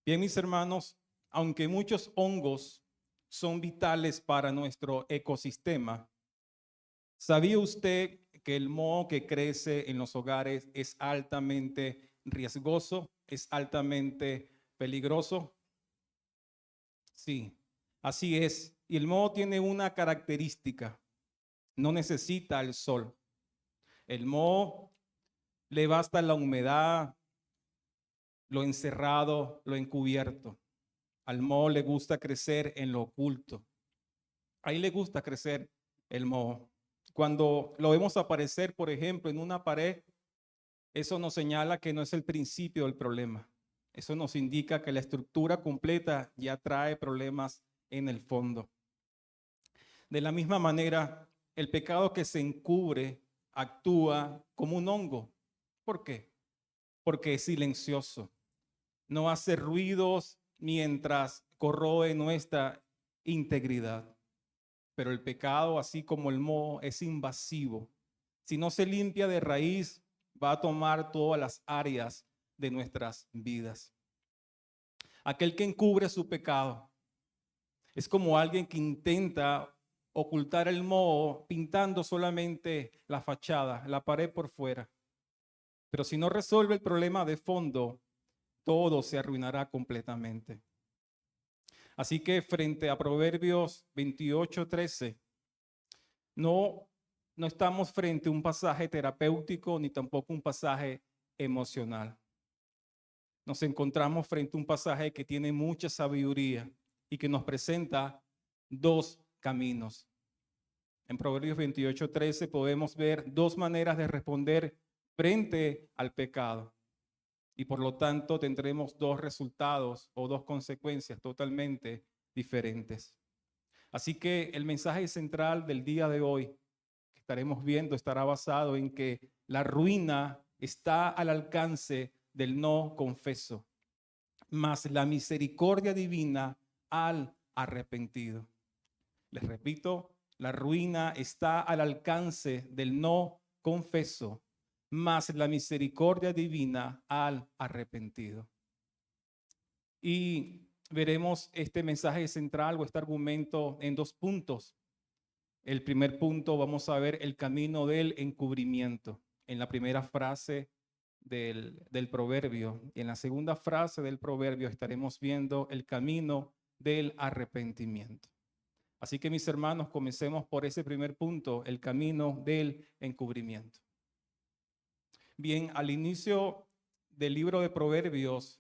Bien, mis hermanos, aunque muchos hongos son vitales para nuestro ecosistema, ¿sabía usted que el moho que crece en los hogares es altamente riesgoso, es altamente peligroso? Sí, así es. Y el moho tiene una característica: no necesita el sol. El moho le basta la humedad, lo encerrado, lo encubierto. Al moho le gusta crecer en lo oculto. Ahí le gusta crecer el moho. Cuando lo vemos aparecer, por ejemplo, en una pared, eso nos señala que no es el principio del problema. Eso nos indica que la estructura completa ya trae problemas en el fondo. De la misma manera, el pecado que se encubre actúa como un hongo. ¿Por qué? Porque es silencioso. No hace ruidos mientras corroe nuestra integridad. Pero el pecado, así como el moho, es invasivo. Si no se limpia de raíz, va a tomar todas las áreas de nuestras vidas. Aquel que encubre su pecado es como alguien que intenta ocultar el moho pintando solamente la fachada, la pared por fuera. Pero si no resuelve el problema de fondo, todo se arruinará completamente. Así que frente a Proverbios 28:13, no, no estamos frente a un pasaje terapéutico ni tampoco un pasaje emocional. Nos encontramos frente a un pasaje que tiene mucha sabiduría y que nos presenta dos caminos. En Proverbios 28:13 podemos ver dos maneras de responder frente al pecado. Y por lo tanto tendremos dos resultados o dos consecuencias totalmente diferentes. Así que el mensaje central del día de hoy que estaremos viendo estará basado en que la ruina está al alcance del no confeso, mas la misericordia divina al arrepentido. Les repito, la ruina está al alcance del no confeso, mas la misericordia divina al arrepentido. Y veremos este mensaje central o este argumento en dos puntos. El primer punto, vamos a ver el camino del encubrimiento en la primera frase del proverbio. Y en la segunda frase del proverbio estaremos viendo el camino del arrepentimiento. Así que mis hermanos, comencemos por ese primer punto, el camino del encubrimiento. Bien, al inicio del libro de Proverbios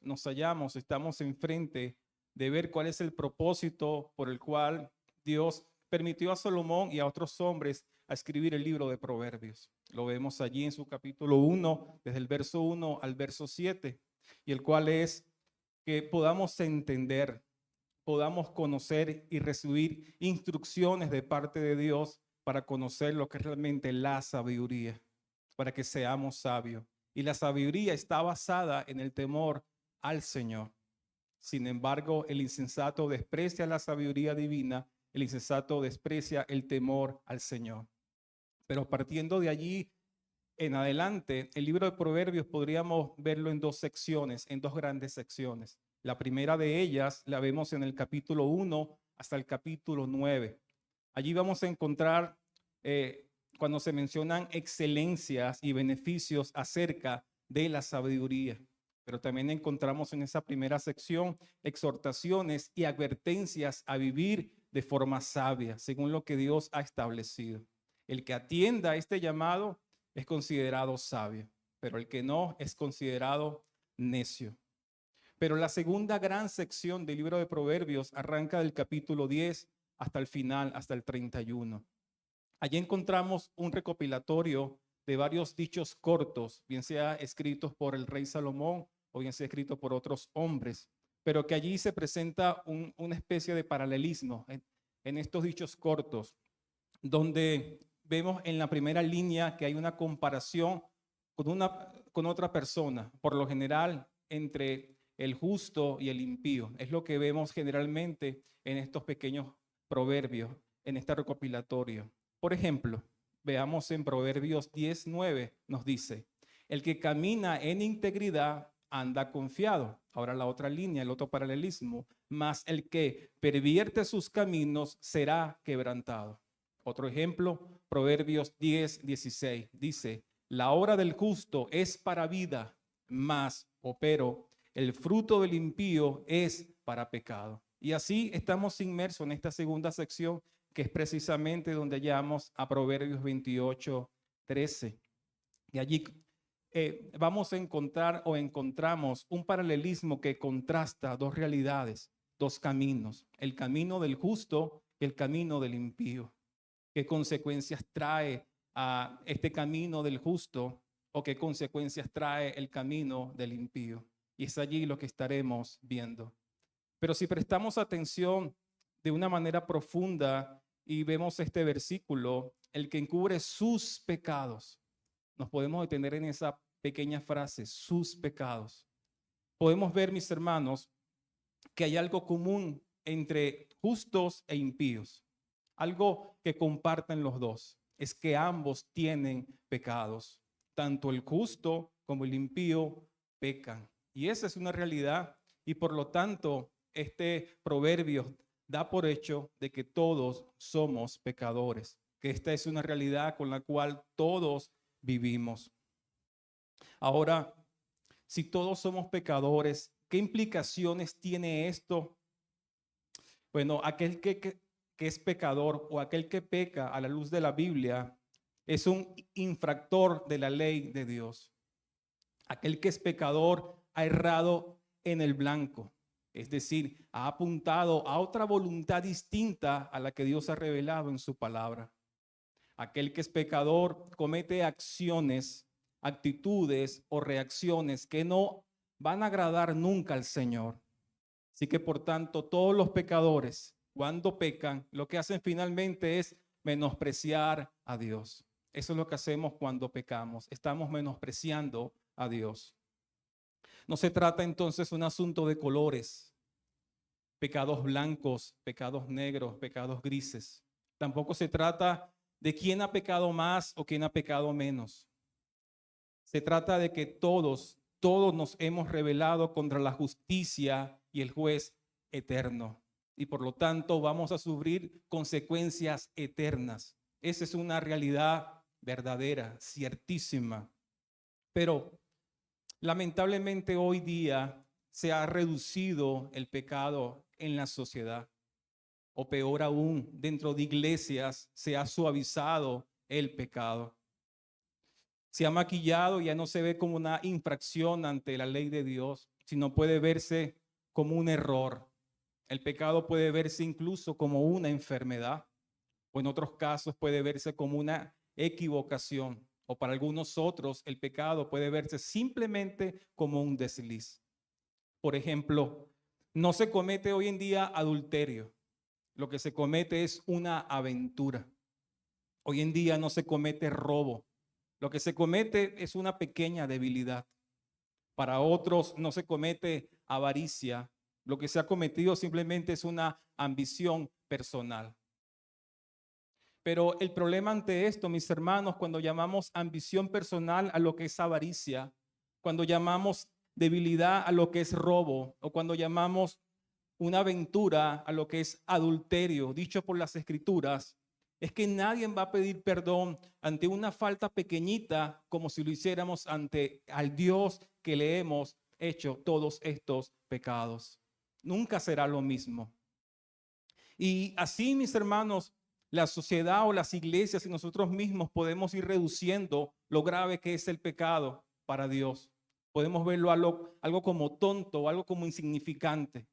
estamos enfrente de ver cuál es el propósito por el cual Dios permitió a Salomón y a otros hombres a escribir el libro de Proverbios. Lo vemos allí en su capítulo 1, desde el verso 1 al verso 7, y el cual es que podamos entender, podamos conocer y recibir instrucciones de parte de Dios para conocer lo que es realmente la sabiduría, para que seamos sabios. Y la sabiduría está basada en el temor al Señor. Sin embargo, el insensato desprecia la sabiduría divina, el insensato desprecia el temor al Señor. Pero partiendo de allí en adelante, el libro de Proverbios podríamos verlo en dos secciones, en dos grandes secciones. La primera de ellas la vemos en el capítulo 1 hasta el capítulo 9. Allí vamos a encontrar cuando se mencionan excelencias y beneficios acerca de la sabiduría. Pero también encontramos en esa primera sección exhortaciones y advertencias a vivir de forma sabia, según lo que Dios ha establecido. El que atienda a este llamado es considerado sabio, pero el que no es considerado necio. Pero la segunda gran sección del libro de Proverbios arranca del capítulo 10 hasta el final, hasta el 31. Allí encontramos un recopilatorio de varios dichos cortos, bien sea escritos por el rey Salomón o bien sea escritos por otros hombres, pero que allí se presenta una especie de paralelismo en estos dichos cortos, donde vemos en la primera línea que hay una comparación con otra persona, por lo general entre el justo y el impío. Es lo que vemos generalmente en estos pequeños proverbios, en este recopilatorio. Por ejemplo, veamos en Proverbios 10:9 nos dice: el que camina en integridad anda confiado. Ahora la otra línea, el otro paralelismo. Mas el que pervierte sus caminos será quebrantado. Otro ejemplo, Proverbios 10:16. Dice, la hora del justo es para vida, mas, pero, el fruto del impío es para pecado. Y así estamos inmersos en esta segunda sección, que es precisamente donde hallamos a Proverbios 28:13. Y allí vamos a encontrar o encontramos un paralelismo que contrasta dos realidades, dos caminos, el camino del justo y el camino del impío. ¿Qué consecuencias trae a este camino del justo o qué consecuencias trae el camino del impío? Y es allí lo que estaremos viendo. Pero si prestamos atención de una manera profunda y vemos este versículo, el que encubre sus pecados, nos podemos detener en esa pequeña frase, sus pecados. Podemos ver, mis hermanos, que hay algo común entre justos e impíos. Algo que comparten los dos es que ambos tienen pecados. Tanto el justo como el impío pecan. Y esa es una realidad. Y por lo tanto, este proverbio da por hecho de que todos somos pecadores. Que esta es una realidad con la cual todos vivimos. Ahora, si todos somos pecadores, ¿qué implicaciones tiene esto? Bueno, aquel que es pecador o aquel que peca a la luz de la Biblia es un infractor de la ley de Dios. Aquel que es pecador ha errado en el blanco, es decir, ha apuntado a otra voluntad distinta a la que Dios ha revelado en su palabra. Aquel que es pecador comete acciones, actitudes o reacciones que no van a agradar nunca al Señor. Así que por tanto, todos los pecadores, cuando pecan, lo que hacen finalmente es menospreciar a Dios. Eso es lo que hacemos cuando pecamos. Estamos menospreciando a Dios. No se trata entonces de un asunto de colores, pecados blancos, pecados negros, pecados grises. Tampoco se trata de quién ha pecado más o quién ha pecado menos. Se trata de que todos nos hemos rebelado contra la justicia y el juez eterno. Y por lo tanto vamos a sufrir consecuencias eternas. Esa es una realidad verdadera, ciertísima. Pero lamentablemente hoy día se ha reducido el pecado en la sociedad. O peor aún, dentro de iglesias se ha suavizado el pecado. Se ha maquillado, ya no se ve como una infracción ante la ley de Dios, sino puede verse como un error. El pecado puede verse incluso como una enfermedad, o en otros casos puede verse como una equivocación, o para algunos otros el pecado puede verse simplemente como un desliz. Por ejemplo, no se comete hoy en día adulterio, lo que se comete es una aventura. Hoy en día no se comete robo. Lo que se comete es una pequeña debilidad. Para otros no se comete avaricia. Lo que se ha cometido simplemente es una ambición personal. Pero el problema ante esto, mis hermanos, cuando llamamos ambición personal a lo que es avaricia, cuando llamamos debilidad a lo que es robo, o cuando llamamos una aventura a lo que es adulterio, dicho por las Escrituras, es que nadie va a pedir perdón ante una falta pequeñita como si lo hiciéramos ante al Dios que le hemos hecho todos estos pecados. Nunca será lo mismo. Y así, mis hermanos, la sociedad o las iglesias y nosotros mismos podemos ir reduciendo lo grave que es el pecado para Dios. Podemos verlo algo como tonto o algo como insignificante.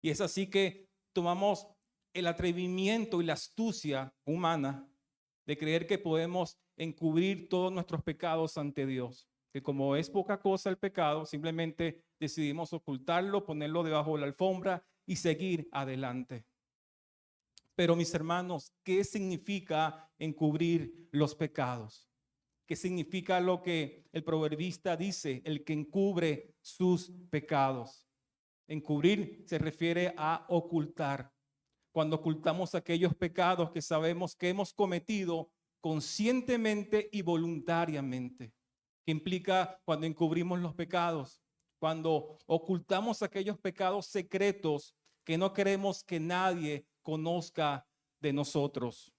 Y es así que tomamos el atrevimiento y la astucia humana de creer que podemos encubrir todos nuestros pecados ante Dios. Que como es poca cosa el pecado, simplemente decidimos ocultarlo, ponerlo debajo de la alfombra y seguir adelante. Pero mis hermanos, ¿qué significa encubrir los pecados? ¿Qué significa lo que el proverbista dice, el que encubre sus pecados? Encubrir se refiere a ocultar. Cuando ocultamos aquellos pecados que sabemos que hemos cometido conscientemente y voluntariamente. ¿Qué implica cuando encubrimos los pecados? cuando ocultamos aquellos pecados secretos que no queremos que nadie conozca de nosotros.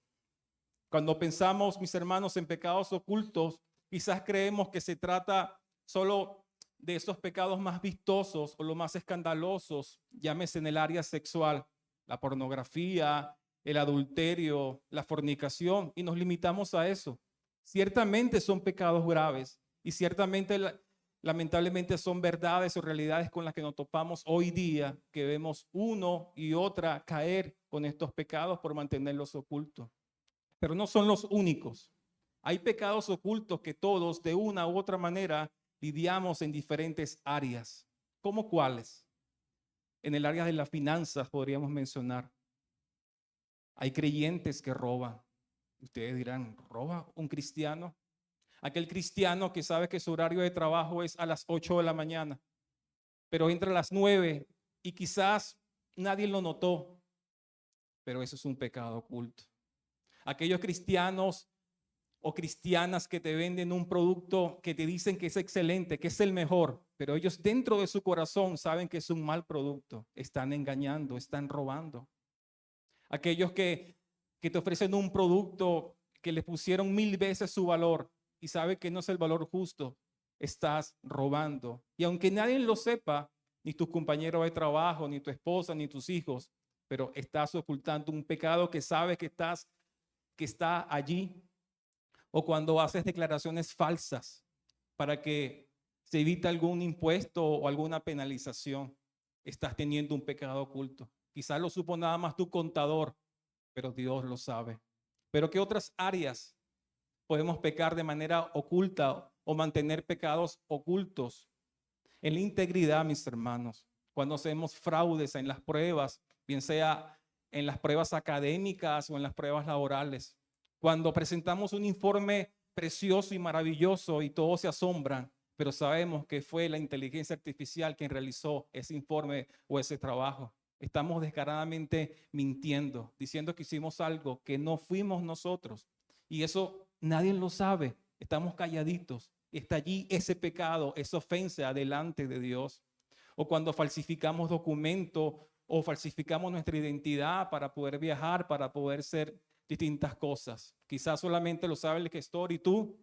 Cuando pensamos, mis hermanos, en pecados ocultos, quizás creemos que se trata solo de esos pecados más vistosos o los más escandalosos, llámese en el área sexual, la pornografía, el adulterio, la fornicación, y nos limitamos a eso. Ciertamente son pecados graves y ciertamente, lamentablemente, son verdades o realidades con las que nos topamos hoy día, que vemos uno y otra caer con estos pecados por mantenerlos ocultos. Pero no son los únicos. Hay pecados ocultos que todos, de una u otra manera, lidiamos en diferentes áreas. ¿Cómo cuáles? En el área de las finanzas podríamos mencionar. Hay creyentes que roban. Ustedes dirán, ¿roba un cristiano? Aquel cristiano que sabe que su horario de trabajo es a las 8 de la mañana, pero entra a las 9 y quizás nadie lo notó, pero eso es un pecado oculto. Aquellos cristianos o cristianas que te venden un producto que te dicen que es excelente, que es el mejor, pero ellos dentro de su corazón saben que es un mal producto. Están engañando, están robando. Aquellos que te ofrecen un producto que le pusieron 1000 veces su valor y saben que no es el valor justo, estás robando. Y aunque nadie lo sepa, ni tus compañeros de trabajo, ni tu esposa, ni tus hijos, pero estás ocultando un pecado que sabes que está allí. O cuando haces declaraciones falsas para que se evite algún impuesto o alguna penalización, estás teniendo un pecado oculto. Quizás lo supo nada más tu contador, pero Dios lo sabe. Pero ¿qué otras áreas podemos pecar de manera oculta o mantener pecados ocultos? En la integridad, mis hermanos, cuando hacemos fraudes en las pruebas, bien sea en las pruebas académicas o en las pruebas laborales, cuando presentamos un informe precioso y maravilloso y todos se asombran, pero sabemos que fue la inteligencia artificial quien realizó ese informe o ese trabajo. Estamos descaradamente mintiendo, diciendo que hicimos algo que no fuimos nosotros. Y eso nadie lo sabe. Estamos calladitos. Está allí ese pecado, esa ofensa delante de Dios. O cuando falsificamos documentos o falsificamos nuestra identidad para poder viajar, para poder ser distintas cosas. Quizás solamente lo sabe el gestor y tú,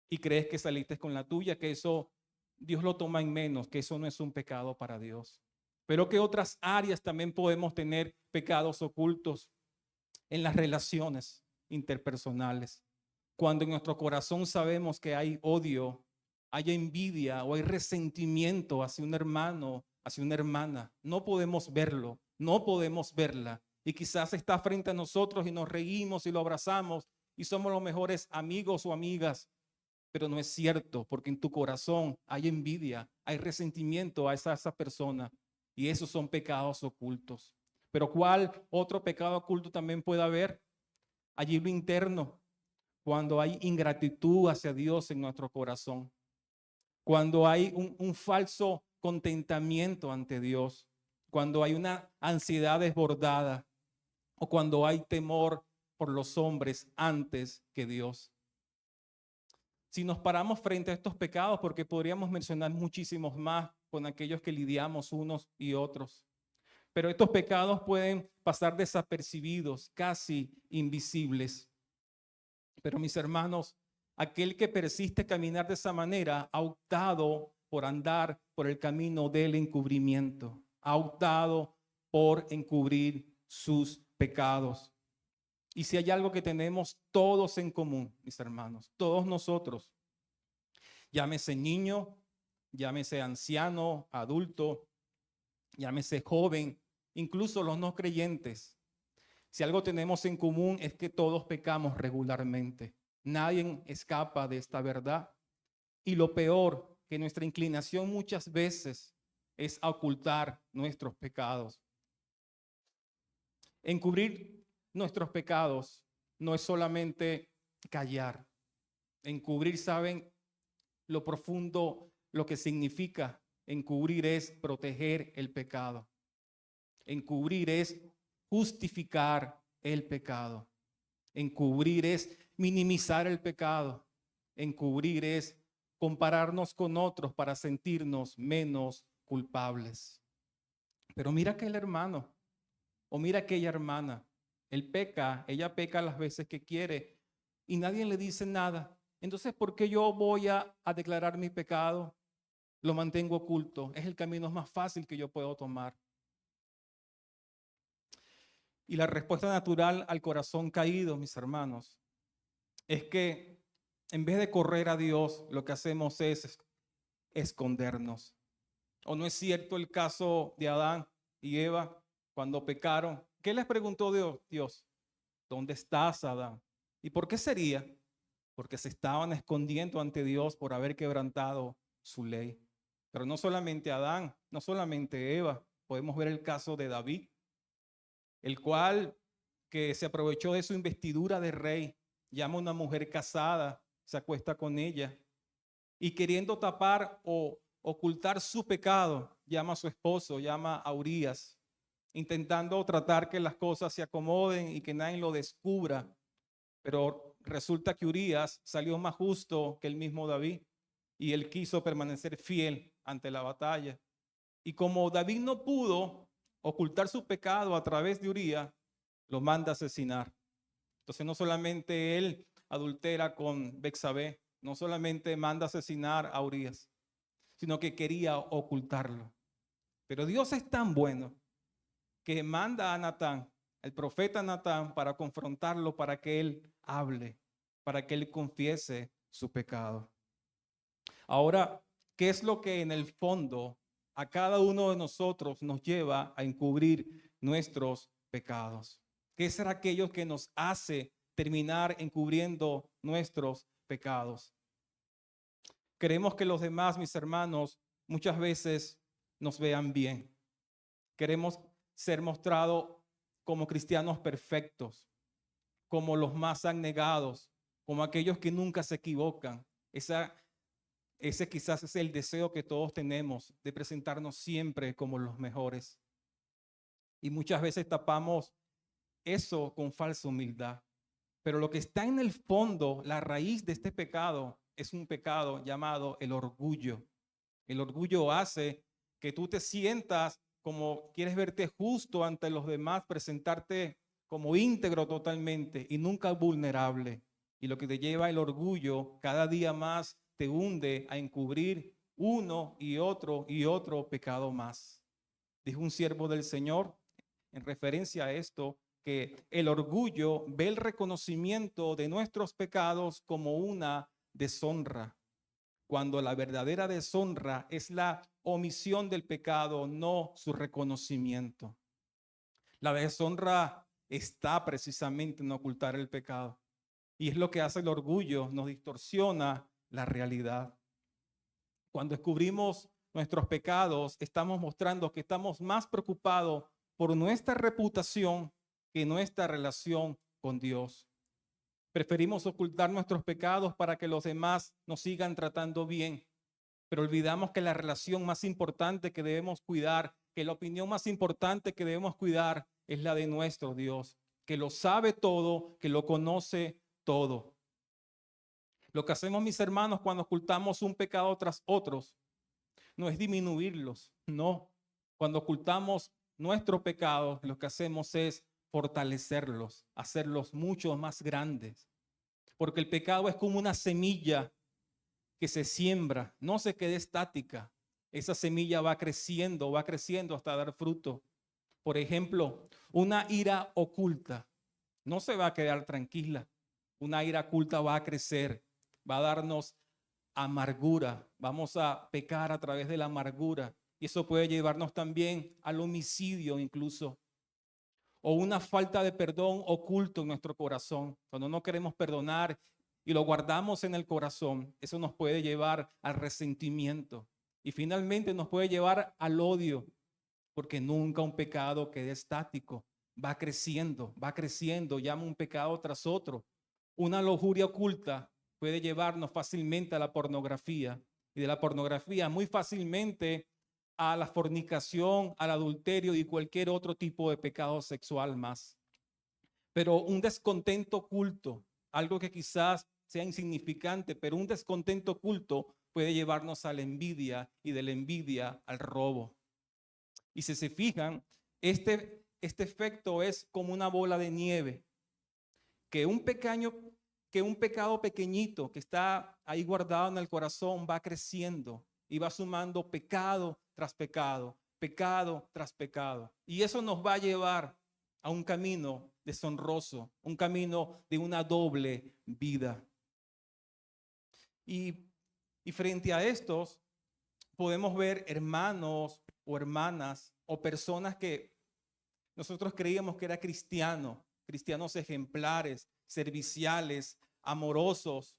y crees que saliste con la tuya, que eso Dios lo toma en menos, que eso no es un pecado para Dios. Pero que otras áreas también podemos tener pecados ocultos en las relaciones interpersonales. Cuando en nuestro corazón sabemos que hay odio, hay envidia o hay resentimiento hacia un hermano, hacia una hermana, no podemos verlo, no podemos verla. Y quizás está frente a nosotros y nos reímos y lo abrazamos y somos los mejores amigos o amigas, pero no es cierto, porque en tu corazón hay envidia, hay resentimiento a esa persona, y esos son pecados ocultos. Pero ¿cuál otro pecado oculto también puede haber? Allí lo interno, cuando hay ingratitud hacia Dios en nuestro corazón, cuando hay un falso contentamiento ante Dios, cuando hay una ansiedad desbordada o cuando hay temor por los hombres antes que Dios. Si nos paramos frente a estos pecados, porque podríamos mencionar muchísimos más con aquellos que lidiamos unos y otros, pero estos pecados pueden pasar desapercibidos, casi invisibles. Pero mis hermanos, aquel que persiste caminar de esa manera ha optado por andar por el camino del encubrimiento, ha optado por encubrir sus pecados. Y si hay algo que tenemos todos en común, mis hermanos, todos nosotros, llámese niño, llámese anciano, adulto, llámese joven, incluso los no creyentes, si algo tenemos en común es que todos pecamos regularmente. Nadie escapa de esta verdad. Y lo peor, que nuestra inclinación muchas veces es a ocultar nuestros pecados. Encubrir nuestros pecados no es solamente callar. Encubrir, ¿saben lo profundo, lo que significa? Encubrir es proteger el pecado. Encubrir es justificar el pecado. Encubrir es minimizar el pecado. Encubrir es compararnos con otros para sentirnos menos culpables. Pero mira aquel hermano o mira aquella hermana. Ella peca las veces que quiere y nadie le dice nada. Entonces, ¿por qué yo voy a declarar mi pecado? Lo mantengo oculto. Es el camino más fácil que yo puedo tomar. Y la respuesta natural al corazón caído, mis hermanos, es que en vez de correr a Dios, lo que hacemos es escondernos. ¿O no es cierto el caso de Adán y Eva cuando pecaron? ¿Qué les preguntó Dios? ¿Dónde estás, Adán? ¿Y por qué sería? Porque se estaban escondiendo ante Dios por haber quebrantado su ley. Pero no solamente Adán, no solamente Eva, podemos ver el caso de David, el cual que se aprovechó de su investidura de rey, llama a una mujer casada, se acuesta con ella y queriendo tapar o ocultar su pecado, llama a su esposo, llama a Urías, intentando tratar que las cosas se acomoden y que nadie lo descubra. Pero resulta que Urías salió más justo que el mismo David y él quiso permanecer fiel ante la batalla. Y como David no pudo ocultar su pecado a través de Urías, lo manda a asesinar. Entonces no solamente él adultera con Betsabé, no solamente manda a asesinar a Urías, sino que quería ocultarlo. Pero Dios es tan bueno que manda a Natán, el profeta Natán, para confrontarlo, para que él hable, para que él confiese su pecado. Ahora, ¿qué es lo que en el fondo a cada uno de nosotros nos lleva a encubrir nuestros pecados? ¿Qué será aquello que nos hace terminar encubriendo nuestros pecados? Queremos que los demás, mis hermanos, muchas veces nos vean bien. Queremos ser mostrados como cristianos perfectos, como los más abnegados, como aquellos que nunca se equivocan. Ese quizás es el deseo que todos tenemos de presentarnos siempre como los mejores. Y muchas veces tapamos eso con falsa humildad. Pero lo que está en el fondo, la raíz de este pecado, es un pecado llamado el orgullo. El orgullo hace que tú te sientas como quieres verte justo ante los demás, presentarte como íntegro totalmente y nunca vulnerable. Y lo que te lleva el orgullo cada día más te hunde a encubrir uno y otro pecado más. Dijo un siervo del Señor en referencia a esto, que el orgullo ve el reconocimiento de nuestros pecados como una deshonra, cuando la verdadera deshonra es la omisión del pecado, no su reconocimiento. La deshonra está precisamente en ocultar el pecado. Y es lo que hace el orgullo, nos distorsiona la realidad. Cuando descubrimos nuestros pecados, estamos mostrando que estamos más preocupados por nuestra reputación que nuestra relación con Dios. Preferimos ocultar nuestros pecados para que los demás nos sigan tratando bien, pero olvidamos que la relación más importante que debemos cuidar, que la opinión más importante que debemos cuidar es la de nuestro Dios, que lo sabe todo, que lo conoce todo. Lo que hacemos, mis hermanos, cuando ocultamos un pecado tras otros, no es disminuirlos, no. Cuando ocultamos nuestro pecado, lo que hacemos es fortalecerlos, hacerlos mucho más grandes. Porque el pecado es como una semilla que se siembra, no se quede estática. Esa semilla va creciendo hasta dar fruto. Por ejemplo, una ira oculta no se va a quedar tranquila. Una ira oculta va a crecer, va a darnos amargura. Vamos a pecar a través de la amargura. Y eso puede llevarnos también al homicidio incluso. O una falta de perdón oculto en nuestro corazón. Cuando no queremos perdonar y lo guardamos en el corazón, eso nos puede llevar al resentimiento. Y finalmente nos puede llevar al odio, porque nunca un pecado queda estático. Va creciendo, llama un pecado tras otro. Una lujuria oculta puede llevarnos fácilmente a la pornografía y de la pornografía muy fácilmente a la fornicación, al adulterio y cualquier otro tipo de pecado sexual más. Pero un descontento oculto, algo que quizás sea insignificante, pero un descontento oculto puede llevarnos a la envidia y de la envidia al robo. Y si se fijan, este efecto es como una bola de nieve, que un pecado pequeñito que está ahí guardado en el corazón va creciendo y va sumando pecado tras pecado, pecado tras pecado. Y eso nos va a llevar a un camino deshonroso, un camino de una doble vida. Y frente a estos, podemos ver hermanos o hermanas o personas que nosotros creíamos que eran cristianos ejemplares, serviciales, amorosos,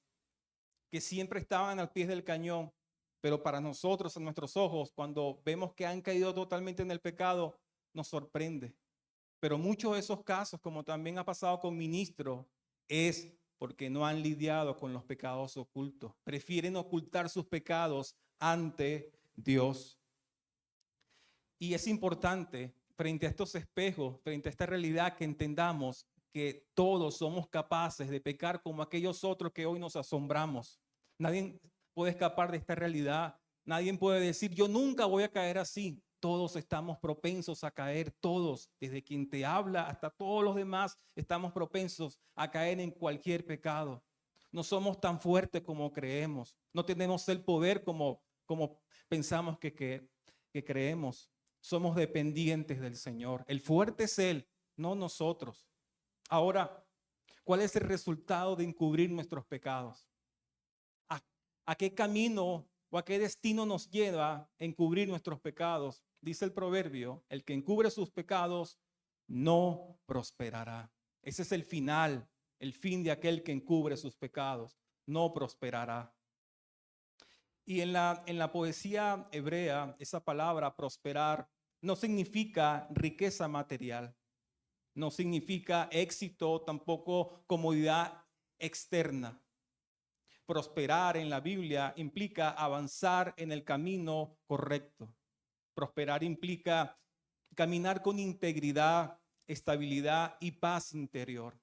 que siempre estaban al pie del cañón. Pero para nosotros, en nuestros ojos, cuando vemos que han caído totalmente en el pecado, nos sorprende. Pero muchos de esos casos, como también ha pasado con ministros, es porque no han lidiado con los pecados ocultos. Prefieren ocultar sus pecados ante Dios. Y es importante, frente a estos espejos, frente a esta realidad, que entendamos que todos somos capaces de pecar como aquellos otros que hoy nos asombramos. Nadie puede escapar de esta realidad. Nadie puede decir, yo nunca voy a caer así. Todos estamos propensos a caer, todos, desde quien te habla hasta todos los demás, estamos propensos a caer en cualquier pecado. No somos tan fuertes como creemos. No tenemos el poder como pensamos que creemos. Somos dependientes del Señor. El fuerte es Él, no nosotros. Ahora, ¿cuál es el resultado de encubrir nuestros pecados? ¿A qué camino o a qué destino nos lleva encubrir nuestros pecados? Dice el proverbio, el que encubre sus pecados no prosperará. Ese es el final, el fin de aquel que encubre sus pecados, no prosperará. Y en la poesía hebrea, esa palabra prosperar no significa riqueza material, no significa éxito, tampoco comodidad externa. Prosperar en la Biblia implica avanzar en el camino correcto. Prosperar implica caminar con integridad, estabilidad y paz interior.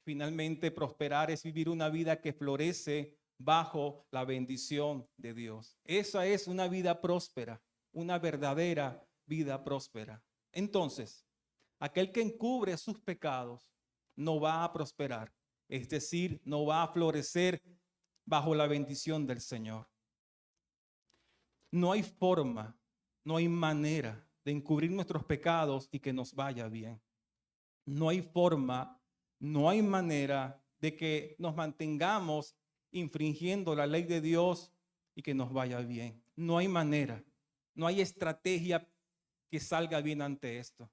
Finalmente, prosperar es vivir una vida que florece bajo la bendición de Dios. Esa es una vida próspera, una verdadera vida próspera. Entonces, aquel que encubre sus pecados no va a prosperar, es decir, no va a florecer bajo la bendición del Señor. No hay forma, no hay manera de encubrir nuestros pecados y que nos vaya bien. No hay forma, no hay manera de que nos mantengamos infringiendo la ley de Dios y que nos vaya bien. No hay manera, no hay estrategia que salga bien ante esto.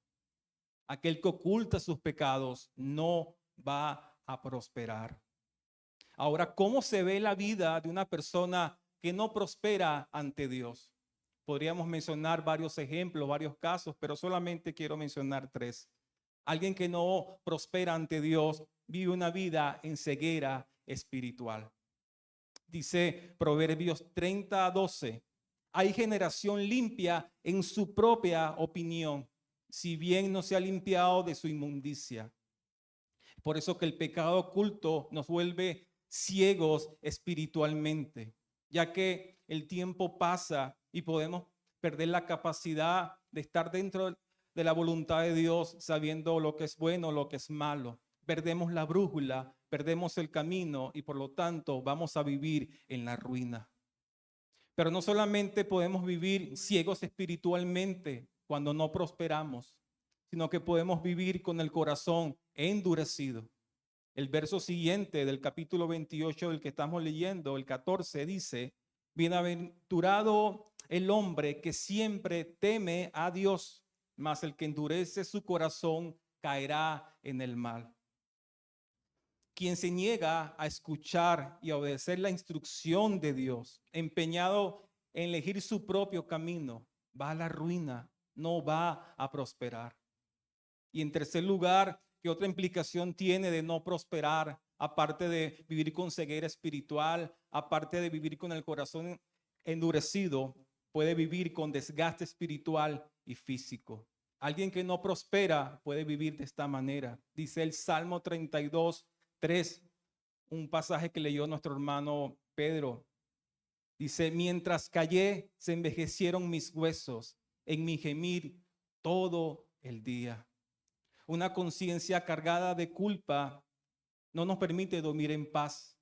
Aquel que oculta sus pecados no va a prosperar. Ahora, ¿cómo se ve la vida de una persona que no prospera ante Dios? Podríamos mencionar varios ejemplos, varios casos, pero solamente quiero mencionar 3. Alguien que no prospera ante Dios vive una vida en ceguera espiritual. Dice Proverbios 30:12, hay generación limpia en su propia opinión, si bien no se ha limpiado de su inmundicia. Por eso que el pecado oculto nos vuelve ciegos espiritualmente, ya que el tiempo pasa y podemos perder la capacidad de estar dentro de la voluntad de Dios, sabiendo lo que es bueno, lo que es malo. Perdemos la brújula, perdemos el camino y por lo tanto vamos a vivir en la ruina. Pero no solamente podemos vivir ciegos espiritualmente cuando no prosperamos, sino que podemos vivir con el corazón endurecido. El verso siguiente del capítulo 28 del que estamos leyendo, el 14, dice, bienaventurado el hombre que siempre teme a Dios, mas el que endurece su corazón caerá en el mal. Quien se niega a escuchar y a obedecer la instrucción de Dios, empeñado en elegir su propio camino, va a la ruina, no va a prosperar. Y en tercer lugar, ¿qué otra implicación tiene de no prosperar? Aparte de vivir con ceguera espiritual, aparte de vivir con el corazón endurecido, puede vivir con desgaste espiritual y físico. Alguien que no prospera puede vivir de esta manera. Dice el Salmo 32:3, un pasaje que leyó nuestro hermano Pedro. Dice, mientras callé, se envejecieron mis huesos en mi gemir todo el día. Una conciencia cargada de culpa no nos permite dormir en paz.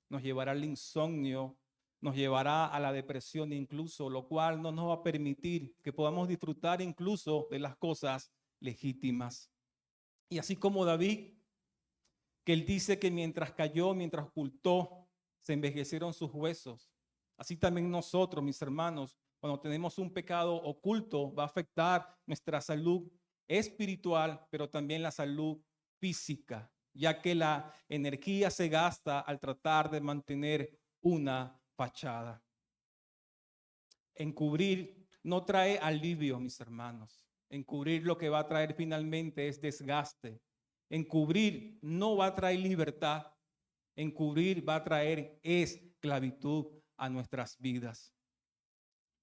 Nos llevará al insomnio, nos llevará a la depresión incluso, lo cual no nos va a permitir que podamos disfrutar incluso de las cosas legítimas. Y así como David, que él dice que mientras cayó, mientras ocultó, se envejecieron sus huesos. Así también nosotros, mis hermanos, cuando tenemos un pecado oculto, va a afectar nuestra salud espiritual, pero también la salud física, ya que la energía se gasta al tratar de mantener una fachada. Encubrir no trae alivio, mis hermanos. Encubrir lo que va a traer finalmente es desgaste. Encubrir no va a traer libertad. Encubrir va a traer esclavitud a nuestras vidas.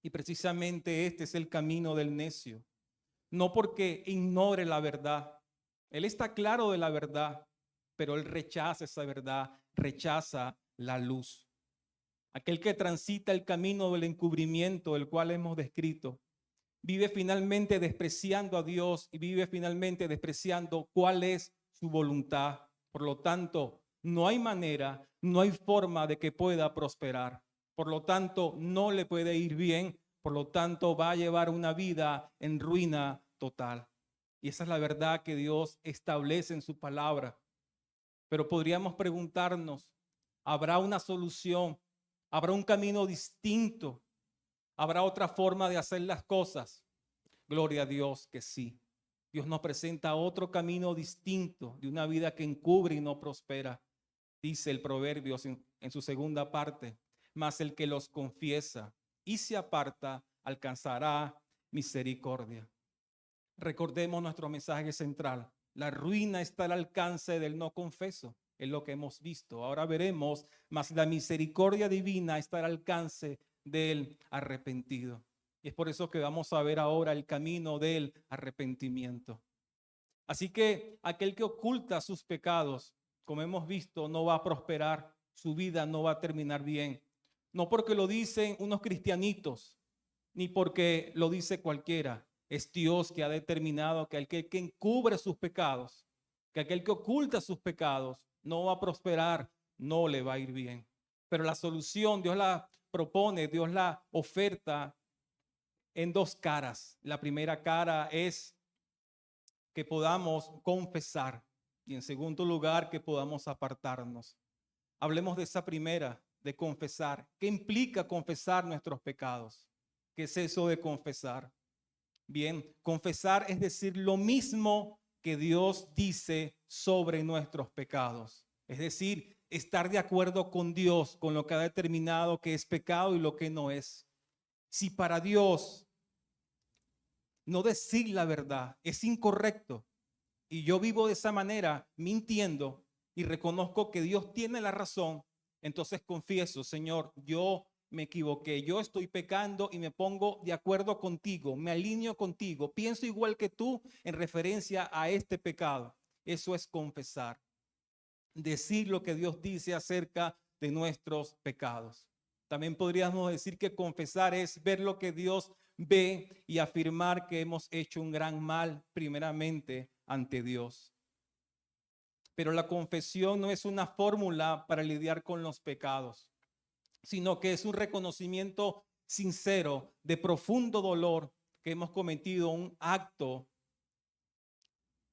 Y precisamente este es el camino del necio. No porque ignore la verdad. Él está claro de la verdad, pero él rechaza esa verdad, rechaza la luz. Aquel que transita el camino del encubrimiento, el cual hemos descrito, vive finalmente despreciando a Dios y vive finalmente despreciando cuál es su voluntad. Por lo tanto, no hay manera, no hay forma de que pueda prosperar. Por lo tanto, no le puede ir bien. Por lo tanto, va a llevar una vida en ruina total. Y esa es la verdad que Dios establece en su palabra. Pero podríamos preguntarnos, ¿habrá una solución? ¿Habrá un camino distinto? ¿Habrá otra forma de hacer las cosas? Gloria a Dios que sí. Dios nos presenta otro camino distinto de una vida que encubre y no prospera. Dice el Proverbios en su segunda parte, mas el que los confiesa y se aparta alcanzará misericordia. Recordemos nuestro mensaje central. La ruina está al alcance del no confeso, es lo que hemos visto. Ahora veremos, mas la misericordia divina está al alcance del arrepentido. Y es por eso que vamos a ver ahora el camino del arrepentimiento. Así que aquel que oculta sus pecados, como hemos visto, no va a prosperar, su vida no va a terminar bien. No porque lo dicen unos cristianitos, ni porque lo dice cualquiera. Es Dios que ha determinado que aquel que encubre sus pecados, que aquel que oculta sus pecados, no va a prosperar, no le va a ir bien. Pero la solución Dios la propone, Dios la oferta en dos caras. La primera cara es que podamos confesar y en segundo lugar que podamos apartarnos. Hablemos de esa primera, de confesar. ¿Qué implica confesar nuestros pecados? ¿Qué es eso de confesar? Bien, confesar es decir lo mismo que Dios dice sobre nuestros pecados. Es decir, estar de acuerdo con Dios, con lo que ha determinado que es pecado y lo que no es. Si para Dios no decir la verdad es incorrecto y yo vivo de esa manera mintiendo y reconozco que Dios tiene la razón, entonces confieso, Señor, yo me equivoqué, yo estoy pecando y me pongo de acuerdo contigo, me alineo contigo, pienso igual que tú en referencia a este pecado. Eso es confesar, decir lo que Dios dice acerca de nuestros pecados. También podríamos decir que confesar es ver lo que Dios ve y afirmar que hemos hecho un gran mal primeramente ante Dios. Pero la confesión no es una fórmula para lidiar con los pecados, sino que es un reconocimiento sincero de profundo dolor que hemos cometido un acto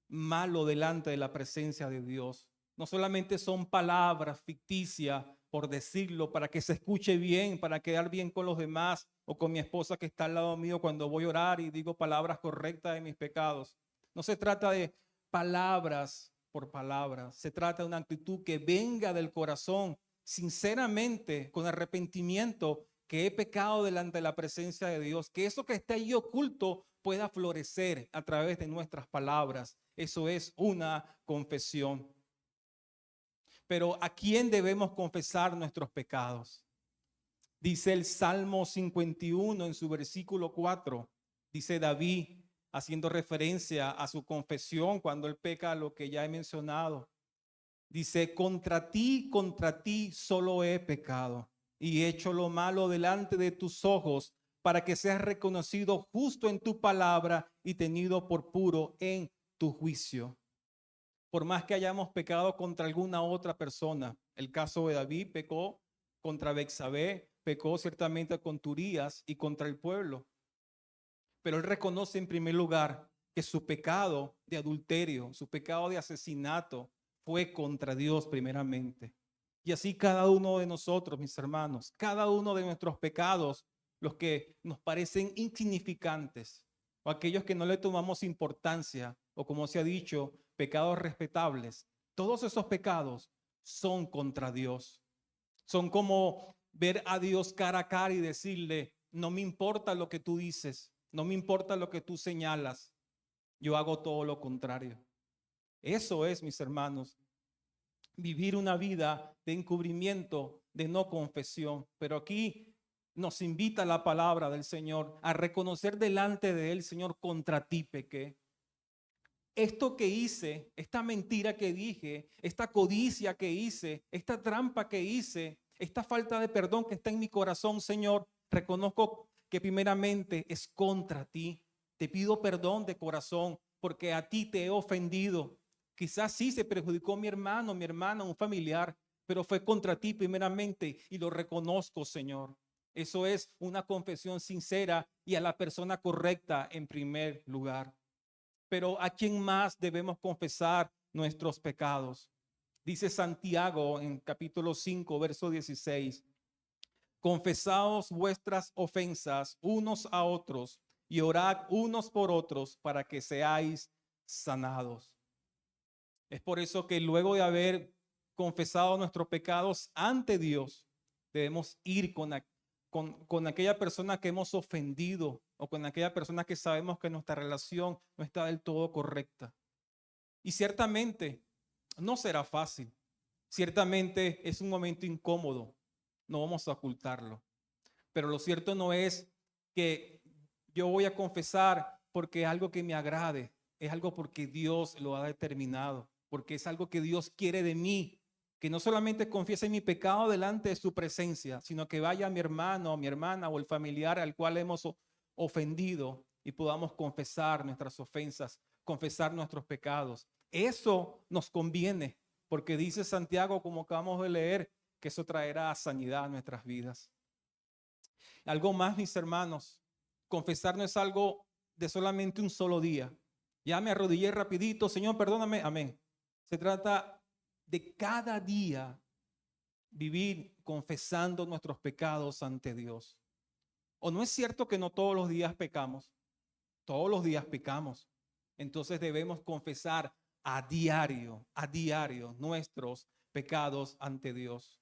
malo delante de la presencia de Dios. No solamente son palabras ficticias por decirlo, para que se escuche bien, para quedar bien con los demás o con mi esposa que está al lado mío cuando voy a orar y digo palabras correctas de mis pecados. No se trata de palabras por palabras, se trata de una actitud que venga del corazón, sinceramente, con arrepentimiento, que he pecado delante de la presencia de Dios, que eso que está ahí oculto pueda florecer a través de nuestras palabras. Eso es una confesión. Pero ¿a quién debemos confesar nuestros pecados? Dice el Salmo 51 en su versículo 4. Dice David, haciendo referencia a su confesión cuando él peca, lo que ya he mencionado. Dice, contra ti solo he pecado y hecho lo malo delante de tus ojos, para que seas reconocido justo en tu palabra y tenido por puro en tu juicio. Por más que hayamos pecado contra alguna otra persona, el caso de David pecó contra Betsabé, pecó ciertamente contra Urías y contra el pueblo, pero él reconoce en primer lugar que su pecado de adulterio, su pecado de asesinato fue contra Dios primeramente. Y así cada uno de nosotros, mis hermanos, cada uno de nuestros pecados, los que nos parecen insignificantes o aquellos que no le tomamos importancia, o como se ha dicho, pecados respetables, todos esos pecados son contra Dios. Son como ver a Dios cara a cara y decirle, no me importa lo que tú dices, no me importa lo que tú señalas, yo hago todo lo contrario. Eso es, mis hermanos, vivir una vida de encubrimiento, de no confesión. Pero aquí nos invita la palabra del Señor a reconocer delante de Él, Señor, contra ti pequé. Esto que hice, esta mentira que dije, esta codicia que hice, esta trampa que hice, esta falta de perdón que está en mi corazón, Señor, reconozco que primeramente es contra ti. Te pido perdón de corazón porque a ti te he ofendido. Quizás sí se perjudicó mi hermano, mi hermana, un familiar, pero fue contra ti primeramente y lo reconozco, Señor. Eso es una confesión sincera y a la persona correcta en primer lugar. Pero ¿a quién más debemos confesar nuestros pecados? Dice Santiago en capítulo 5, verso 16. Confesaos vuestras ofensas unos a otros y orad unos por otros para que seáis sanados. Es por eso que luego de haber confesado nuestros pecados ante Dios, debemos ir con aquella persona que hemos ofendido o con aquella persona que sabemos que nuestra relación no está del todo correcta. Y ciertamente no será fácil. Ciertamente es un momento incómodo. No vamos a ocultarlo. Pero lo cierto no es que yo voy a confesar porque es algo que me agrade. Es algo porque Dios lo ha determinado. Porque es algo que Dios quiere de mí. Que no solamente confiese mi pecado delante de su presencia, sino que vaya a mi hermano, a mi hermana o el familiar al cual hemos ofendido y podamos confesar nuestras ofensas, confesar nuestros pecados. Eso nos conviene, porque dice Santiago, como acabamos de leer, que eso traerá sanidad a nuestras vidas. Algo más, mis hermanos, confesar no es algo de solamente un solo día. Ya me arrodillé rapidito, Señor, perdóname, amén. Se trata de cada día vivir confesando nuestros pecados ante Dios. ¿O no es cierto que no todos los días pecamos? Todos los días pecamos. Entonces debemos confesar a diario nuestros pecados ante Dios.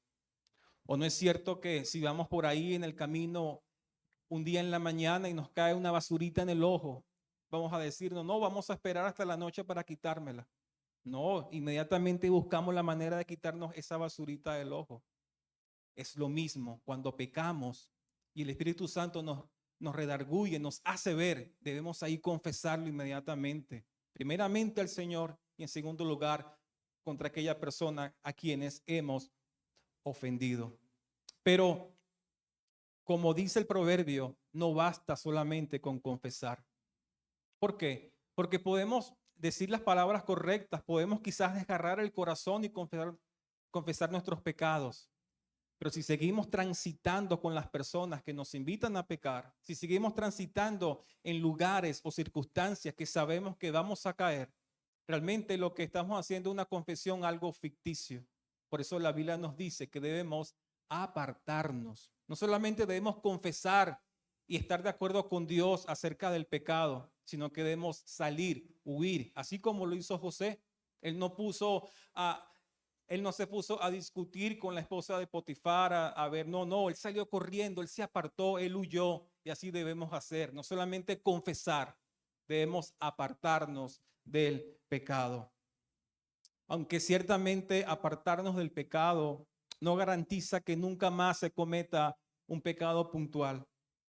¿O no es cierto que si vamos por ahí en el camino un día en la mañana y nos cae una basurita en el ojo, vamos a decirnos, no, vamos a esperar hasta la noche para quitármela? No, inmediatamente buscamos la manera de quitarnos esa basurita del ojo. Es lo mismo cuando pecamos y el Espíritu Santo nos redarguye, nos hace ver, debemos ahí confesarlo inmediatamente. Primeramente al Señor y en segundo lugar contra aquella persona a quienes hemos ofendido. Pero como dice el proverbio, no basta solamente con confesar. ¿Por qué? Porque podemos decir las palabras correctas, podemos quizás desgarrar el corazón y confesar nuestros pecados. Pero si seguimos transitando con las personas que nos invitan a pecar, si seguimos transitando en lugares o circunstancias que sabemos que vamos a caer, realmente lo que estamos haciendo es una confesión algo ficticio. Por eso la Biblia nos dice que debemos apartarnos. No solamente debemos confesar y estar de acuerdo con Dios acerca del pecado, sino que debemos salir, huir, así como lo hizo José. Él no puso a Él no se puso a discutir con la esposa de Potifar, a ver, no, él salió corriendo, él se apartó, él huyó, y así debemos hacer. No solamente confesar, debemos apartarnos del pecado. Aunque ciertamente apartarnos del pecado no garantiza que nunca más se cometa un pecado puntual,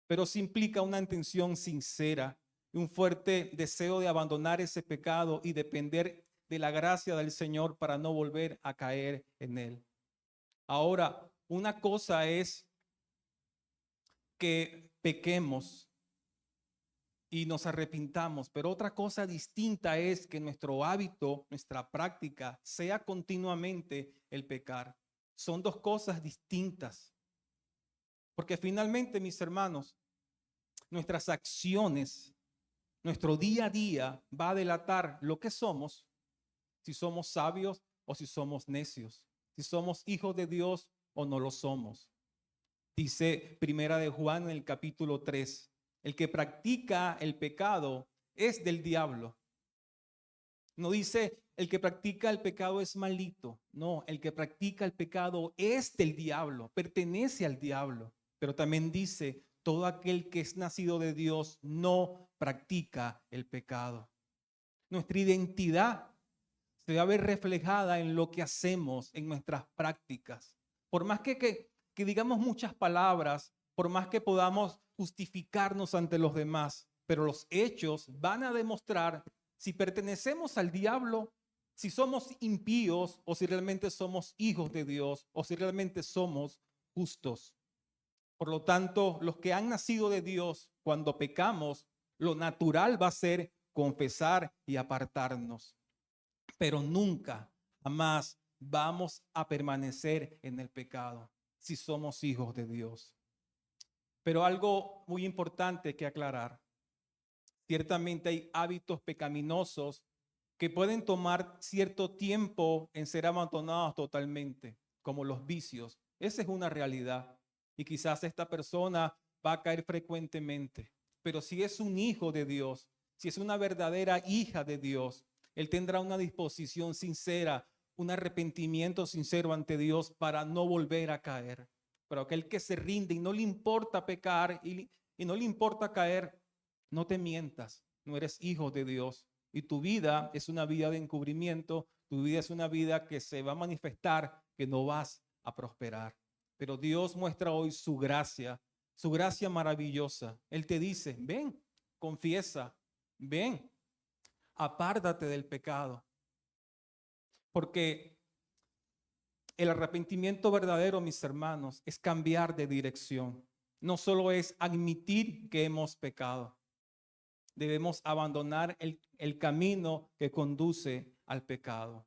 pero sí implica una intención sincera y un fuerte deseo de abandonar ese pecado y depender de la gracia del Señor para no volver a caer en él. Ahora, una cosa es que pequemos y nos arrepintamos, pero otra cosa distinta es que nuestro hábito, nuestra práctica, sea continuamente el pecar. Son dos cosas distintas, porque finalmente, mis hermanos, nuestras acciones, nuestro día a día va a delatar lo que somos, si somos sabios o si somos necios, si somos hijos de Dios o no lo somos. Dice Primera de Juan en el capítulo 3, el que practica el pecado es del diablo. No dice el que practica el pecado es maldito. No, el que practica el pecado es del diablo, pertenece al diablo. Pero también dice, todo aquel que es nacido de Dios no practica el pecado. Nuestra identidad se va a ver reflejada en lo que hacemos, en nuestras prácticas. Por más que digamos muchas palabras, por más que podamos justificarnos ante los demás, pero los hechos van a demostrar si pertenecemos al diablo, si somos impíos o si realmente somos hijos de Dios o si realmente somos justos. Por lo tanto, los que han nacido de Dios, cuando pecamos, lo natural va a ser confesar y apartarnos. Pero nunca, jamás vamos a permanecer en el pecado si somos hijos de Dios. Pero algo muy importante que aclarar. Ciertamente hay hábitos pecaminosos que pueden tomar cierto tiempo en ser abandonados totalmente, como los vicios. Esa es una realidad. Y quizás esta persona va a caer frecuentemente. Pero si es un hijo de Dios, si es una verdadera hija de Dios, él tendrá una disposición sincera, un arrepentimiento sincero ante Dios para no volver a caer. Pero aquel que se rinde y no le importa pecar y no le importa caer, no te mientas, no eres hijo de Dios. Y tu vida es una vida de encubrimiento, tu vida es una vida que se va a manifestar, que no vas a prosperar. Pero Dios muestra hoy su gracia maravillosa. Él te dice, ven, confiesa, ven, apártate del pecado. Porque el arrepentimiento verdadero, mis hermanos, es cambiar de dirección. No solo es admitir que hemos pecado. Debemos abandonar el camino que conduce al pecado.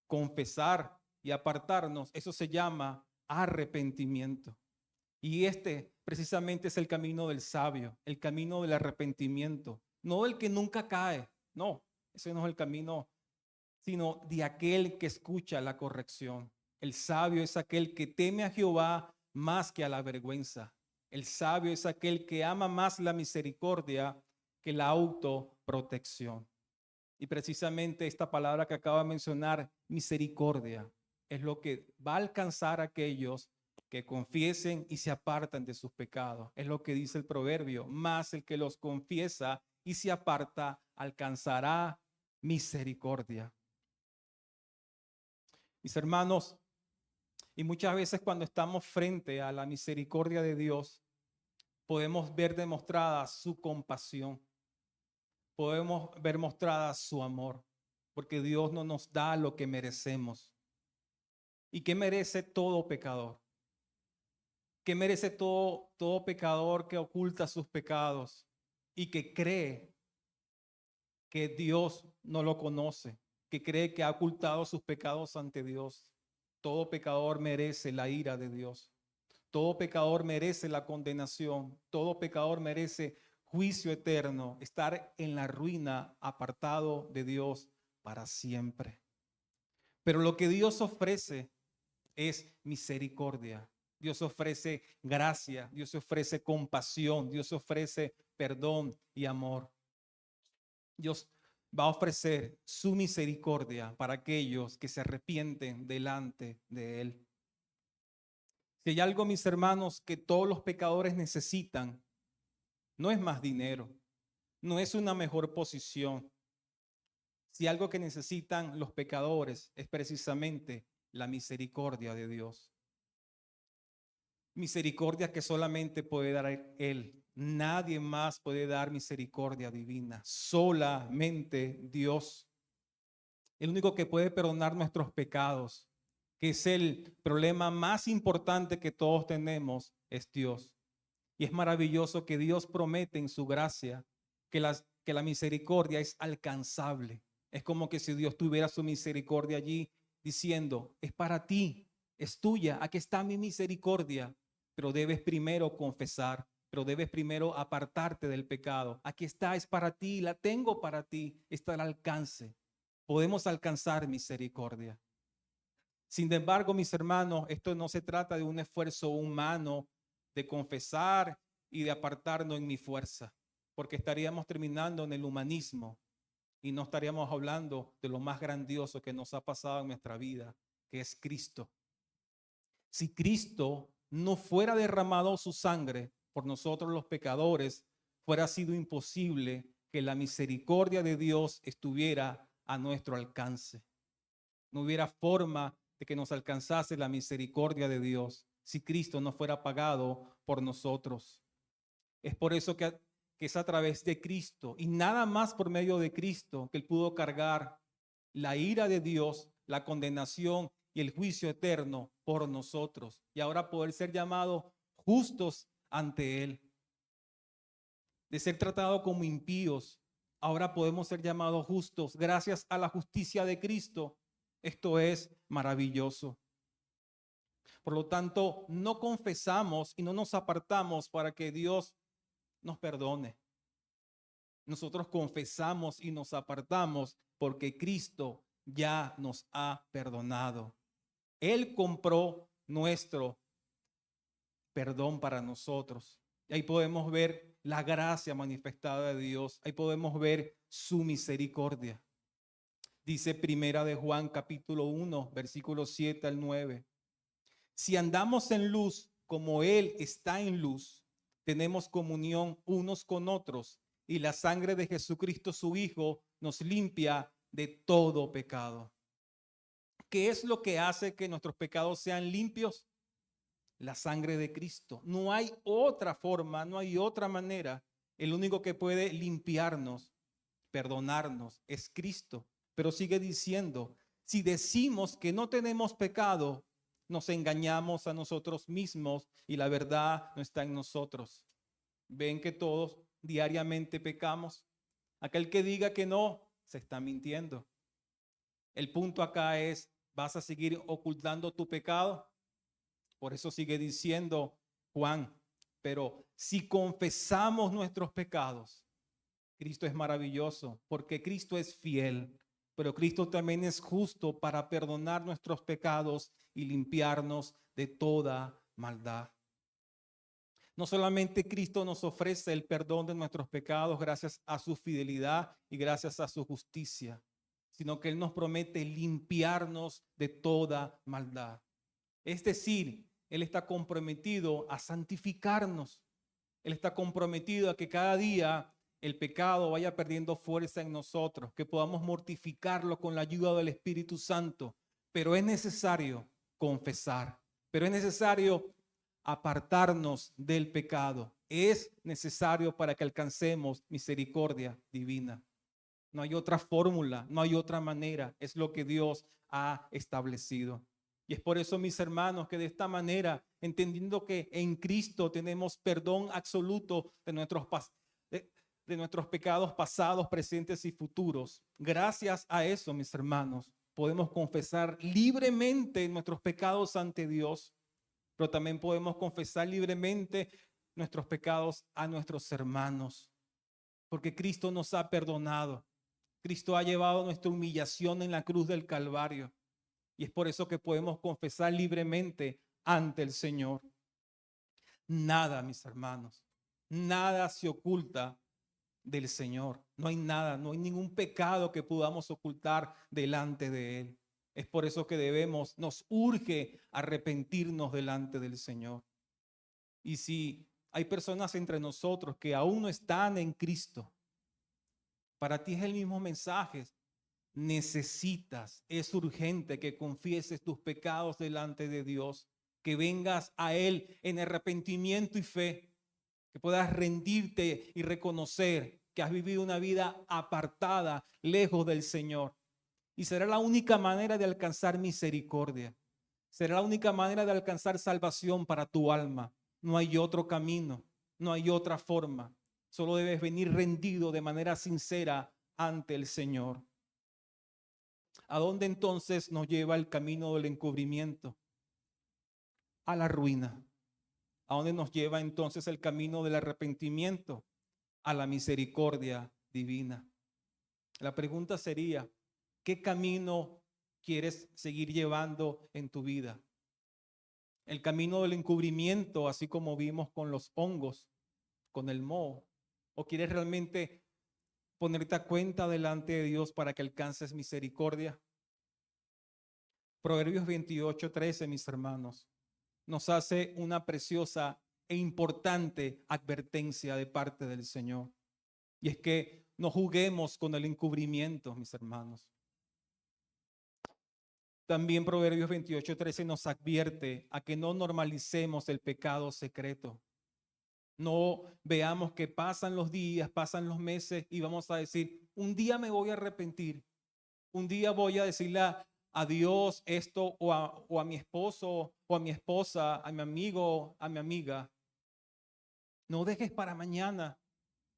Confesar y apartarnos, eso se llama arrepentimiento. Y este precisamente es el camino del sabio, el camino del arrepentimiento. No el que nunca cae, no, ese no es el camino, sino de aquel que escucha la corrección. El sabio es aquel que teme a Jehová más que a la vergüenza. El sabio es aquel que ama más la misericordia que la autoprotección. Y precisamente esta palabra que acabo de mencionar, misericordia, es lo que va a alcanzar a aquellos que confiesen y se apartan de sus pecados. Es lo que dice el proverbio, más el que los confiesa y se aparta alcanzará misericordia. Mis hermanos, y muchas veces cuando estamos frente a la misericordia de Dios, podemos ver demostrada su compasión, podemos ver mostrada su amor, porque Dios no nos da lo que merecemos. ¿Y qué merece todo pecador? ¿Qué merece todo pecador que oculta sus pecados y que cree que Dios no lo conoce, que cree que ha ocultado sus pecados ante Dios? Todo pecador merece la ira de Dios. Todo pecador merece la condenación. Todo pecador merece juicio eterno, estar en la ruina, apartado de Dios para siempre. Pero lo que Dios ofrece es misericordia. Dios ofrece gracia, Dios ofrece compasión, Dios ofrece perdón y amor. Dios va a ofrecer su misericordia para aquellos que se arrepienten delante de Él. Si hay algo, mis hermanos, que todos los pecadores necesitan, no es más dinero, no es una mejor posición. Si algo que necesitan los pecadores es precisamente la misericordia de Dios. Misericordia que solamente puede dar Él. Nadie más puede dar misericordia divina. Solamente Dios. El único que puede perdonar nuestros pecados, que es el problema más importante que todos tenemos, es Dios. Y es maravilloso que Dios promete en su gracia que la misericordia es alcanzable. Es como que si Dios tuviera su misericordia allí diciendo, es para ti, es tuya, aquí está mi misericordia, pero debes primero confesar, pero debes primero apartarte del pecado. Aquí está, es para ti, la tengo para ti, está al alcance. Podemos alcanzar misericordia. Sin embargo, mis hermanos, esto no se trata de un esfuerzo humano de confesar y de apartarnos en mi fuerza, porque estaríamos terminando en el humanismo y no estaríamos hablando de lo más grandioso que nos ha pasado en nuestra vida, que es Cristo. Si Cristo no fuera derramado su sangre por nosotros los pecadores, fuera sido imposible que la misericordia de Dios estuviera a nuestro alcance. No hubiera forma de que nos alcanzase la misericordia de Dios si Cristo no fuera pagado por nosotros. Es por eso que es a través de Cristo y nada más por medio de Cristo que Él pudo cargar la ira de Dios, la condenación y el juicio eterno por nosotros. Y ahora poder ser llamados justos ante Él. De ser tratados como impíos, ahora podemos ser llamados justos gracias a la justicia de Cristo. Esto es maravilloso. Por lo tanto, no confesamos y no nos apartamos para que Dios nos perdone. Nosotros confesamos y nos apartamos porque Cristo ya nos ha perdonado. Él compró nuestro perdón para nosotros. Y ahí podemos ver la gracia manifestada de Dios. Ahí podemos ver su misericordia. Dice Primera de Juan capítulo 1, versículos 7 al 9. Si andamos en luz como Él está en luz, tenemos comunión unos con otros y la sangre de Jesucristo su Hijo nos limpia de todo pecado. ¿Qué es lo que hace que nuestros pecados sean limpios? La sangre de Cristo. No hay otra forma, no hay otra manera. El único que puede limpiarnos, perdonarnos, es Cristo. Pero sigue diciendo, si decimos que no tenemos pecado, nos engañamos a nosotros mismos y la verdad no está en nosotros. ¿Ven que todos diariamente pecamos? Aquel que diga que no, se está mintiendo. El punto acá es, ¿vas a seguir ocultando tu pecado? Por eso sigue diciendo Juan, pero si confesamos nuestros pecados, Cristo es maravilloso, porque Cristo es fiel, pero Cristo también es justo para perdonar nuestros pecados y limpiarnos de toda maldad. No solamente Cristo nos ofrece el perdón de nuestros pecados gracias a su fidelidad y gracias a su justicia, sino que Él nos promete limpiarnos de toda maldad. Es decir, Él está comprometido a santificarnos. Él está comprometido a que cada día el pecado vaya perdiendo fuerza en nosotros, que podamos mortificarlo con la ayuda del Espíritu Santo. Pero es necesario confesar, pero es necesario apartarnos del pecado. Es necesario para que alcancemos misericordia divina. No hay otra fórmula, no hay otra manera. Es lo que Dios ha establecido. Y es por eso, mis hermanos, que de esta manera, entendiendo que en Cristo tenemos perdón absoluto de nuestros pecados pasados, presentes y futuros. Gracias a eso, mis hermanos, podemos confesar libremente nuestros pecados ante Dios, pero también podemos confesar libremente nuestros pecados a nuestros hermanos, porque Cristo nos ha perdonado. Cristo ha llevado nuestra humillación en la cruz del Calvario. Y es por eso que podemos confesar libremente ante el Señor. Nada, mis hermanos, nada se oculta del Señor. No hay nada, no hay ningún pecado que podamos ocultar delante de Él. Es por eso que nos urge arrepentirnos delante del Señor. Y si hay personas entre nosotros que aún no están en Cristo, para ti es el mismo mensaje. Necesitas, es urgente que confieses tus pecados delante de Dios, que vengas a Él en arrepentimiento y fe, que puedas rendirte y reconocer que has vivido una vida apartada, lejos del Señor. Y será la única manera de alcanzar misericordia. Será la única manera de alcanzar salvación para tu alma. No hay otro camino. No hay otra forma. Solo debes venir rendido de manera sincera ante el Señor. ¿A dónde entonces nos lleva el camino del encubrimiento? A la ruina. ¿A dónde nos lleva entonces el camino del arrepentimiento? A la misericordia divina. La pregunta sería, ¿qué camino quieres seguir llevando en tu vida? ¿El camino del encubrimiento, así como vimos con los hongos, con el moho? ¿O quieres realmente ponerte a cuenta delante de Dios para que alcances misericordia? Proverbios 28:13, mis hermanos, nos hace una preciosa e importante advertencia de parte del Señor. Y es que no juguemos con el encubrimiento, mis hermanos. También Proverbios 28:13 nos advierte a que no normalicemos el pecado secreto. No veamos que pasan los días, pasan los meses y vamos a decir, un día me voy a arrepentir, un día voy a decirle a Dios esto o a mi esposo o a mi esposa, a mi amigo, a mi amiga. No dejes para mañana.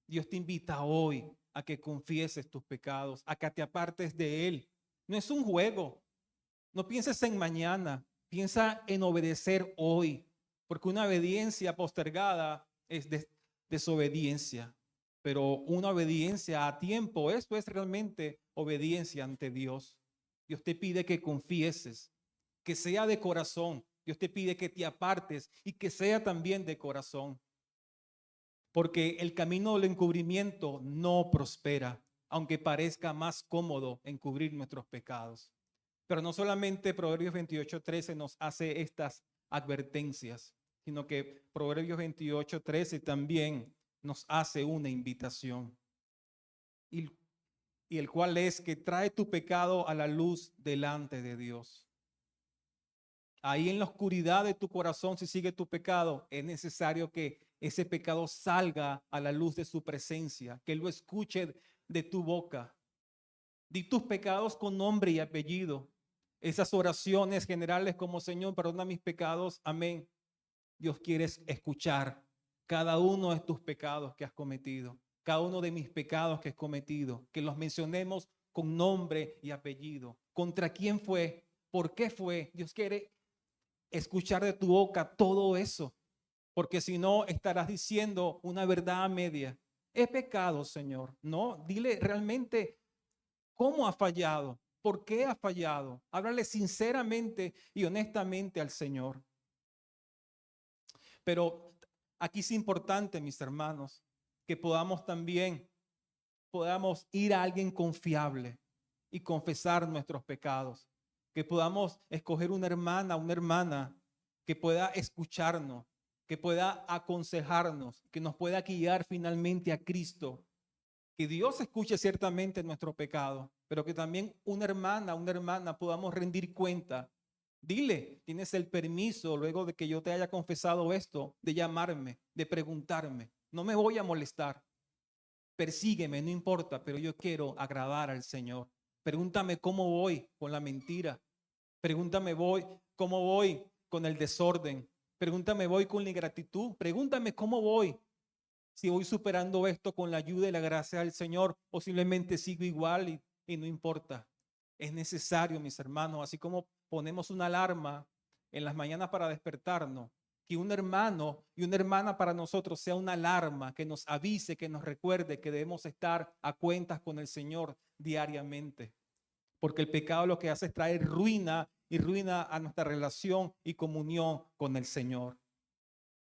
Dios te invita hoy a que confieses tus pecados, a que te apartes de él. No es un juego. No pienses en mañana, piensa en obedecer hoy, porque una obediencia postergada es desobediencia, pero una obediencia a tiempo, eso es realmente obediencia ante Dios. Dios te pide que confieses, que sea de corazón. Dios te pide que te apartes y que sea también de corazón, porque el camino del encubrimiento no prospera, aunque parezca más cómodo encubrir nuestros pecados. Pero no solamente Proverbios 28:13 nos hace estas advertencias, sino que Proverbios 28:13 también nos hace una invitación. Y, y el cual es que trae tu pecado a la luz delante de Dios. Ahí en la oscuridad de tu corazón, si sigue tu pecado, es necesario que ese pecado salga a la luz de su presencia, que Él lo escuche de tu boca. Di tus pecados con nombre y apellido. Esas oraciones generales como Señor, perdona mis pecados, amén. Dios quiere escuchar cada uno de tus pecados que has cometido, cada uno de mis pecados que he cometido, que los mencionemos con nombre y apellido. ¿Contra quién fue? ¿Por qué fue? Dios quiere escuchar de tu boca todo eso, porque si no estarás diciendo una verdad a media. He pecado, Señor. No, dile realmente cómo ha fallado, por qué ha fallado. Háblale sinceramente y honestamente al Señor. Pero aquí es importante, mis hermanos, que podamos ir a alguien confiable y confesar nuestros pecados, que podamos escoger una hermana que pueda escucharnos, que pueda aconsejarnos, que nos pueda guiar finalmente a Cristo, que Dios escuche ciertamente nuestro pecado, pero que también una hermana podamos rendir cuenta. Dile, tienes el permiso luego de que yo te haya confesado esto, de llamarme, de preguntarme. No me voy a molestar. Persígueme, no importa, pero yo quiero agradar al Señor. Pregúntame cómo voy con la mentira. Pregúntame cómo voy con el desorden. Pregúntame voy con la ingratitud. Pregúntame cómo voy. Si voy superando esto con la ayuda y la gracia del Señor o simplemente sigo igual y no importa. Es necesario, mis hermanos, así como ponemos una alarma en las mañanas para despertarnos, que un hermano y una hermana para nosotros sea una alarma que nos avise, que nos recuerde que debemos estar a cuentas con el Señor diariamente. Porque el pecado lo que hace es traer ruina y ruina a nuestra relación y comunión con el Señor.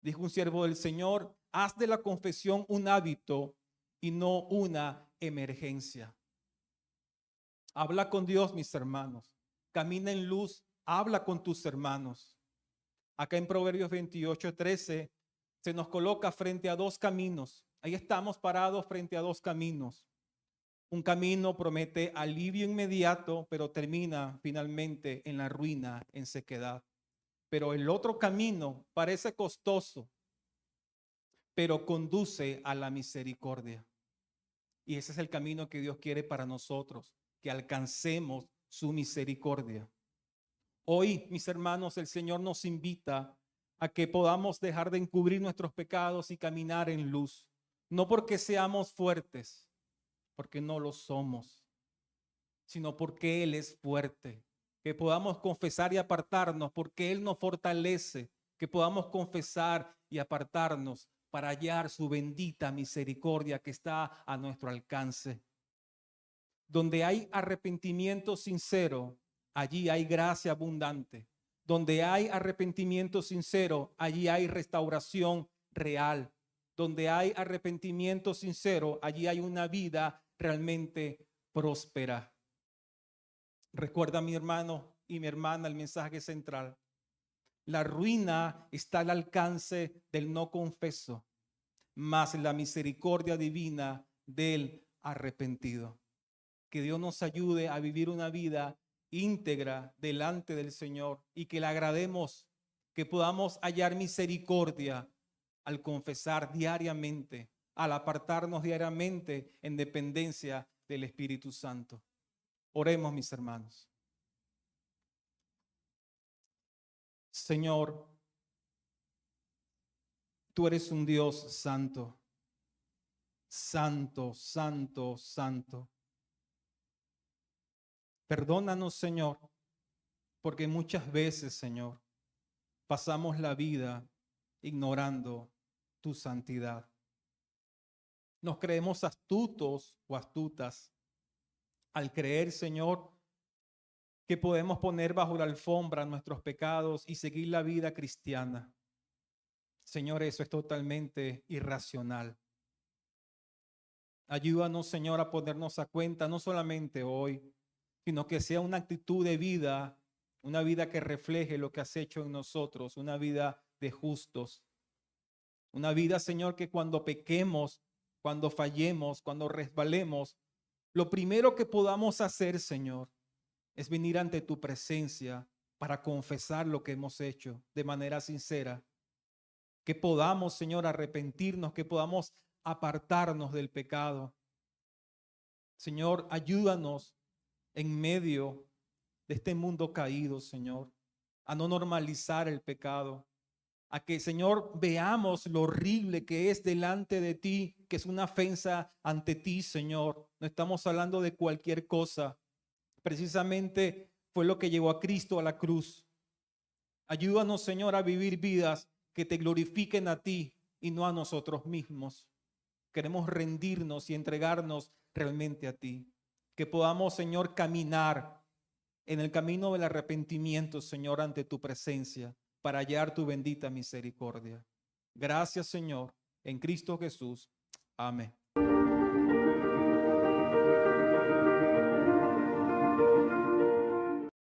Dijo un siervo del Señor, haz de la confesión un hábito y no una emergencia. Habla con Dios, mis hermanos. Camina en luz, habla con tus hermanos. Acá en Proverbios 28:13 se nos coloca frente a dos caminos. Ahí estamos parados frente a dos caminos. Un camino promete alivio inmediato, pero termina finalmente en la ruina, en sequedad. Pero el otro camino parece costoso, pero conduce a la misericordia. Y ese es el camino que Dios quiere para nosotros, que alcancemos su misericordia. Hoy, mis hermanos, el Señor nos invita a que podamos dejar de encubrir nuestros pecados y caminar en luz. No porque seamos fuertes, porque no lo somos, sino porque Él es fuerte. Que podamos confesar y apartarnos porque Él nos fortalece. Que podamos confesar y apartarnos para hallar su bendita misericordia que está a nuestro alcance. Donde hay arrepentimiento sincero, allí hay gracia abundante. Donde hay arrepentimiento sincero, allí hay restauración real. Donde hay arrepentimiento sincero, allí hay una vida realmente próspera. Recuerda, mi hermano y mi hermana, el mensaje central. La ruina está al alcance del no confeso, mas la misericordia divina del arrepentido. Que Dios nos ayude a vivir una vida íntegra delante del Señor y que le agrademos, que podamos hallar misericordia al confesar diariamente, al apartarnos diariamente en dependencia del Espíritu Santo. Oremos, mis hermanos. Señor, tú eres un Dios santo, santo, santo, santo. Perdónanos, Señor, porque muchas veces, Señor, pasamos la vida ignorando tu santidad. Nos creemos astutos o astutas al creer, Señor, que podemos poner bajo la alfombra nuestros pecados y seguir la vida cristiana. Señor, eso es totalmente irracional. Ayúdanos, Señor, a ponernos a cuenta, no solamente hoy, sino que sea una actitud de vida, una vida que refleje lo que has hecho en nosotros, una vida de justos. Una vida, Señor, que cuando pequemos, cuando fallemos, cuando resbalemos, lo primero que podamos hacer, Señor, es venir ante tu presencia para confesar lo que hemos hecho de manera sincera. Que podamos, Señor, arrepentirnos, que podamos apartarnos del pecado. Señor, ayúdanos en medio de este mundo caído, Señor, a no normalizar el pecado, a que, Señor, veamos lo horrible que es delante de ti, que es una ofensa ante ti, Señor. No estamos hablando de cualquier cosa. Precisamente fue lo que llevó a Cristo a la cruz. Ayúdanos, Señor, a vivir vidas que te glorifiquen a ti y no a nosotros mismos. Queremos rendirnos y entregarnos realmente a ti. Que podamos, Señor, caminar en el camino del arrepentimiento, Señor, ante tu presencia, para hallar tu bendita misericordia. Gracias, Señor, en Cristo Jesús. Amén.